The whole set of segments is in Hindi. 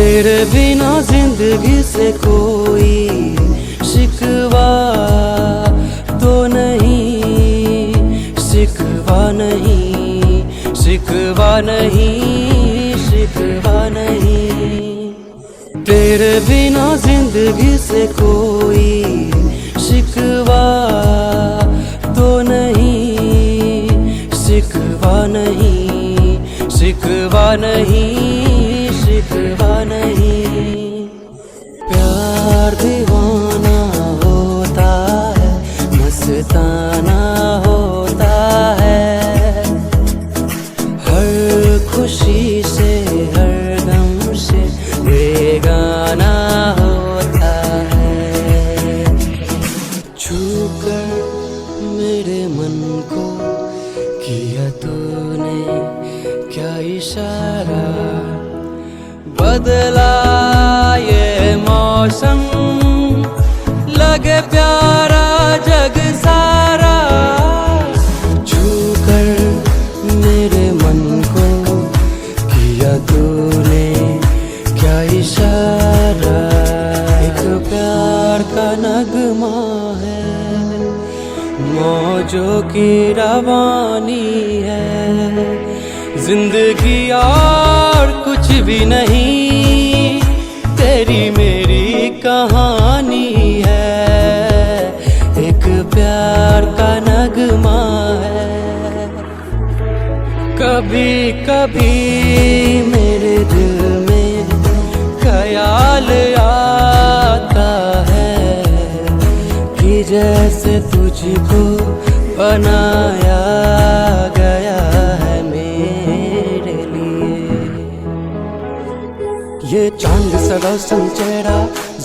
तेरे बिना जिंदगी से कोई शिकवा तो नहीं, शिकवा नहीं, शिकवा नहीं, शिकवा नहीं। तेरे बिना जिंदगी से कोई शिकवा तो नहीं, शिकवा नहीं, शिकवा नहीं, शिकवा नहीं। प्यार दीवाना होता है, मस्ताना होता है, हर खुशी से हर गम से बेगाना होता है। छूकर मेरे मन को किया तूने क्या इशारा, बदला ये मौसम लगे प्यारा जग सारा। छूकर मेरे मन को किया तूने क्या इशारा, एक प्यार का नगमा है, मौजों की रवानी है, जिंदगी और कुछ भी नहीं, तेरी मेरी कहानी है, एक प्यार का नगमा है। कभी कभी मेरे दिल में ख्याल आता है कि जैसे तुझको बनाया गया है मेरे लिए। ये चांद सा रोशन चेहरा,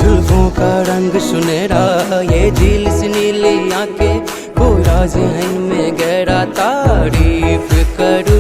जुल्फों का रंग सुनहरा, ये झील सी नीली आंखें, कोई राज है इनमें गहरा, तारीफ कर